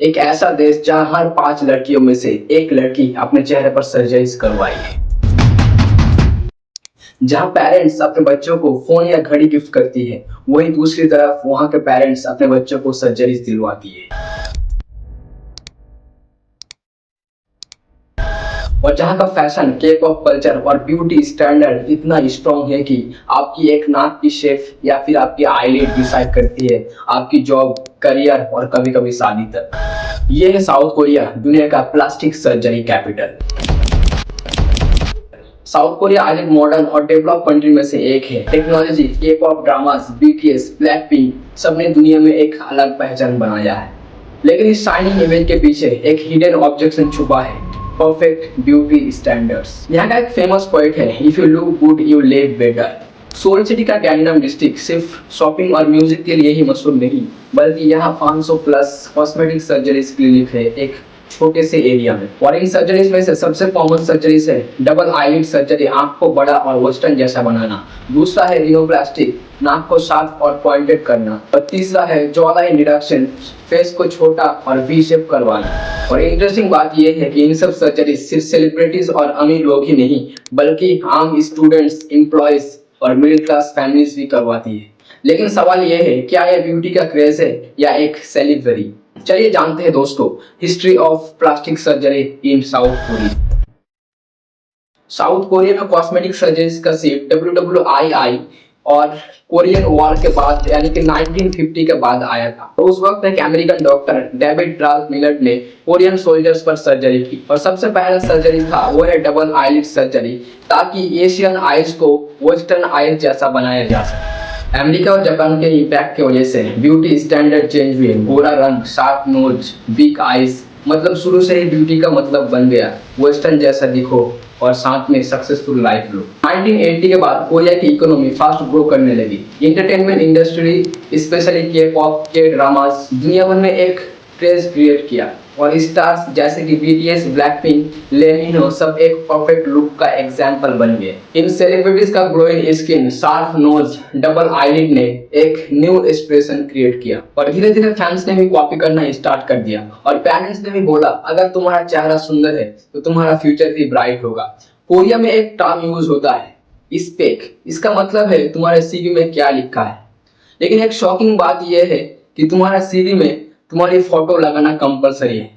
एक ऐसा देश जहां हर 5 लड़कियों में से एक लड़की अपने चेहरे पर सर्जरी करवाई है। जहां पेरेंट्स अपने बच्चों को फोन या घड़ी गिफ्ट करती है, वहीं दूसरी तरफ वहां के पेरेंट्स अपने बच्चों को सर्जरी दिलवाती है। और जहाँ का फैशन, के पॉप कल्चर और ब्यूटी स्टैंडर्ड इतना स्ट्रॉन्ग है कि आपकी एक नाक की शेप या फिर आपकी आईलिड डिसाइड करती है आपकी जॉब, करियर और कभी कभी शादी तक। ये है साउथ कोरिया, दुनिया का plastic surgery capital. South Korea आज एक मॉडर्न और डेवलप कंट्री में से एक है। टेक्नोलॉजी, के पॉप ड्रामास, बीटीएस, ब्लैकपिंक सबने दुनिया में एक अलग पहचान बनाया है। लेकिन इस शाइनिंग इमेज के पीछे एक हिडन ऑब्जेक्शन छुपा है, परफेक्ट ब्यूटी स्टैंडर्ड्स। यहाँ का एक फेमस पॉइंट है, if you look good you live better. Seoul city का गैंगनम डिस्ट्रिक्ट सिर्फ शॉपिंग और म्यूजिक के लिए ही मशहूर नहीं, बल्कि यहाँ 500 प्लस कॉस्मेटिक सर्जरीज क्लिनिक है एक छोटे से एरिया में। और इन सर्जरीज में से सबसे कॉमन सर्जरीज है डबल आईलिड सर्जरी, आंख को बड़ा और वेस्टर्न जैसा बनाना। दूसरा है रिनोप्लास्टी, नाक को शार्प और पॉइंटेड करना। और तीसरा है जॉ लाइन रिडक्शन, फेस को छोटा और वी शेप करवाना। और इंटरेस्टिंग बात यह है कि इन सब सर्जरी सिर्फ सेलिब्रिटीज और अमीर लोग ही नहीं, बल्कि आम स्टूडेंट्स, एम्प्लॉयज और मिडिल क्लास फैमिलीज भी करवाती है। लेकिन सवाल यह है, क्या यह ब्यूटी का क्रेज है या एक सेलिब्रिटी? चलिए जानते हैं दोस्तों, history of plastic surgery in south Korea. South Korea में कॉस्मेटिक सर्जरीज का सीट WWII और कोरियन वॉर के बाद यानी कि 1950 के बाद आया था। तो उस वक्त एक American doctor David Ralph Miller ने कोरियन सोल्जर्स पर सर्जरी की। और सबसे पहला सर्जरी था वो है डबल आईलिड सर्जरी, ताकि एशियन आईज को वेस्टर्न आईज जैसा बनाया जा सके। अमेरिका और जापान के इम्पैक्ट की वजह से ब्यूटी स्टैंडर्ड चेंज हुए। गोरा रंग, शार्प नोज, बिग आईज, मतलब शुरू से ही ब्यूटी का मतलब बन गया वेस्टर्न जैसा दिखो और साथ में सक्सेसफुल लाइफ लो। 1980 के बाद कोरिया की इकोनॉमी फास्ट ग्रो करने लगी। एंटरटेनमेंट इंडस्ट्री, स्पेशली के पॉप, के ड्रामास दुनिया भर में एक क्रेज क्रिएट किया। और स्टार्स जैसे कि बीटीएस, ब्लैकपिंक, लेमिनो सब एक परफेक्ट लुक का एग्जाम्पल बन गए। इन सेलिब्रिटीज का glowing skin, sharp nose, double eyelid ने एक न्यू एक्सप्रेशन क्रिएट किया। और धीरे धीरे फैंस ने भी कॉपी करना स्टार्ट कर दिया। और पेरेंट्स ने भी बोला, अगर तुम्हारा चेहरा सुंदर है तो तुम्हारा फ्यूचर भी ब्राइट होगा। कोरिया में एक टर्म यूज होता है, स्पेक। इसका मतलब है तुम्हारे सीवी में क्या लिखा है। लेकिन एक शॉकिंग बात यह है कि तुम्हारा सीवी में तुम्हारी फोटो लगाना कंपलसरी है।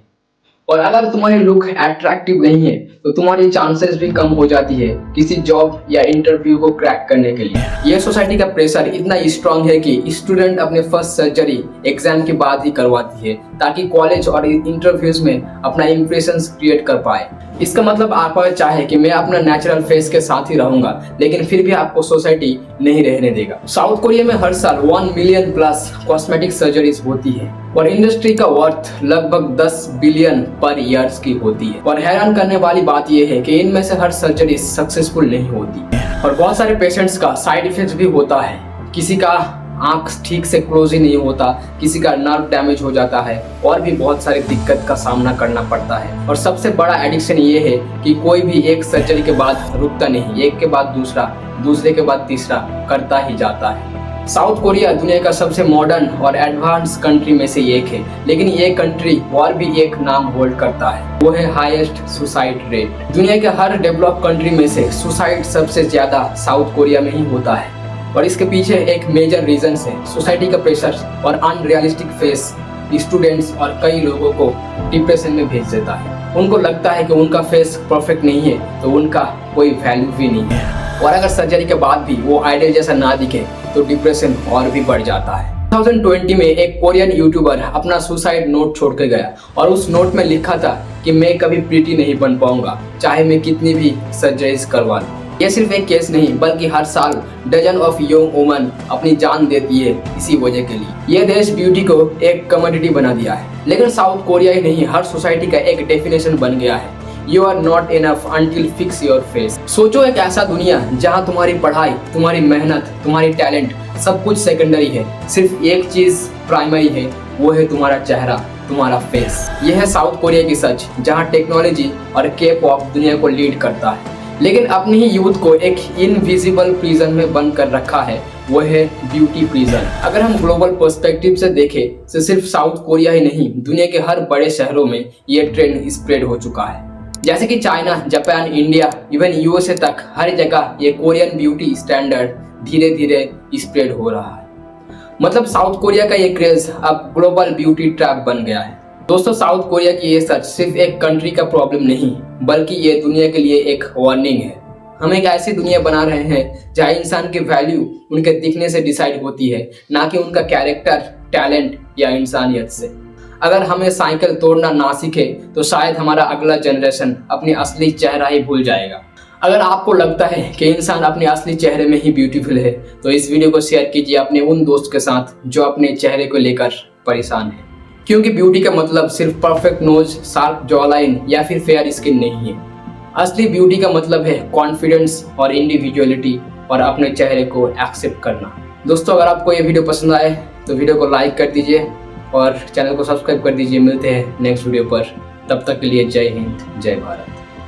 और अगर तुम्हारी लुक अट्रैक्टिव नहीं है तो तुम्हारी चांसेस भी कम हो जाती है किसी जॉब या इंटरव्यू को क्रैक करने के लिए। यह सोसाइटी का प्रेशर इतना स्ट्रांग है कि स्टूडेंट अपने फर्स्ट सर्जरी एग्जाम के बाद ही करवाती है, ताकि कॉलेज और इंटरव्यूज में अपना इंप्रेशन क्रिएट कर पाए। इसका मतलब आप चाहे कि मैं अपना नेचुरल फेस के साथ ही रहूंगा, लेकिन फिर भी आपको सोसाइटी नहीं रहने देगा। साउथ कोरिया में हर साल 1 मिलियन प्लस कॉस्मेटिक सर्जरीज होती है और इंडस्ट्री का वर्थ लगभग 10 बिलियन पर ईयर्स की होती है। और हैरान करने वाली बात यह है कि इनमें से हर सर्जरी सक्सेसफुल नहीं होती और बहुत सारे पेशेंट्स का साइड इफेक्ट भी होता है। किसी का आंख ठीक से क्लोज ही नहीं होता, किसी का नर्व डैमेज हो जाता है और भी बहुत सारी दिक्कत का सामना करना पड़ता है। और सबसे बड़ा एडिक्शन ये है कि कोई भी एक सर्जरी के बाद रुकता नहीं, एक के बाद दूसरा, दूसरे के बाद तीसरा करता ही जाता है। साउथ कोरिया दुनिया का सबसे मॉडर्न और एडवांस कंट्री में से एक है, लेकिन ये कंट्री और भी एक नाम होल्ड करता है, वो है हाईएस्ट सुसाइड रेट। दुनिया के हर डेवलप कंट्री में से सुसाइड सबसे ज्यादा साउथ कोरिया में ही होता है। और इसके पीछे एक मेजर रीजन है सोसाइटी का प्रेशर और अनरियलिस्टिक फेस स्टूडेंट्स और कई लोगों को डिप्रेशन में भेज देता है। उनको लगता है कि उनका फेस परफेक्ट नहीं है तो उनका कोई वैल्यू भी नहीं है। और अगर सर्जरी के बाद भी वो आइडियल जैसा ना दिखे तो डिप्रेशन और भी बढ़ जाता है। 2020 में एक कोरियन यूट्यूबर अपना सुसाइड नोट छोड़ के गया और उस नोट में लिखा था कि मैं कभी प्रीटी नहीं बन पाऊंगा, चाहे मैं कितनी भी सर्जरीज करवा लूं। यह सिर्फ एक केस नहीं, बल्कि हर साल डजन ऑफ यंग वुमन अपनी जान देती है इसी वजह के लिए। यह देश ब्यूटी को एक कमोडिटी बना दिया है। लेकिन साउथ कोरिया ही नहीं, हर सोसाइटी का एक डेफिनेशन बन गया है, you are not enough until fix your face. सोचो एक ऐसा दुनिया जहाँ तुम्हारी पढ़ाई, तुम्हारी मेहनत, तुम्हारी टैलेंट सब कुछ सेकेंडरी है, सिर्फ एक चीज प्राइमरी है, वो है तुम्हारा चेहरा, तुम्हारा फेस। यह है साउथ कोरिया की सच, जहाँ टेक्नोलॉजी और के पॉप दुनिया को लीड करता है। लेकिन अपनी ही यूथ को एक इनविजिबल प्रिजन में बंद कर रखा है, वो है ब्यूटी प्रिजन। अगर हम ग्लोबल पर्सपेक्टिव से देखें तो सिर्फ साउथ कोरिया ही नहीं, दुनिया के हर बड़े शहरों में ये ट्रेंड स्प्रेड हो चुका है। जैसे कि China, Japan, India, even USA तक हर जगह ये कोरियन ब्यूटी स्टैंडर्ड धीरे धीरे स्प्रेड हो रहा है। मतलब साउथ कोरिया का ये क्रेज अब ग्लोबल ब्यूटी ट्रैप बन गया है। दोस्तों, साउथ कोरिया की ये सच सिर्फ एक कंट्री का प्रॉब्लम नहीं, बल्कि ये दुनिया के लिए एक वार्निंग है। हम एक ऐसी दुनिया बना रहे हैं जहाँ इंसान की वैल्यू उनके दिखने से डिसाइड होती है, ना कि उनका कैरेक्टर, टैलेंट या इंसानियत से। अगर हमें साइकिल तोड़ना ना सीखे तो शायद हमारा अगला जनरेशन अपनी असली चेहरा ही भूल जाएगा। अगर आपको लगता है कि इंसान अपने असली चेहरे में ही ब्यूटीफुल है, तो इस वीडियो को शेयर कीजिए अपने उन दोस्त के साथ जो अपने चेहरे को लेकर परेशान है। क्योंकि ब्यूटी का मतलब सिर्फ perfect nose, sharp jaw line या फिर फेयर स्किन नहीं है। असली ब्यूटी का मतलब है कॉन्फिडेंस और इंडिविजुअलिटी और अपने चेहरे को एक्सेप्ट करना। दोस्तों, अगर आपको ये वीडियो पसंद आए तो वीडियो को लाइक कर दीजिए और चैनल को सब्सक्राइब कर दीजिए। मिलते हैं नेक्स्ट वीडियो पर, तब तक के लिए जय हिंद, जय भारत।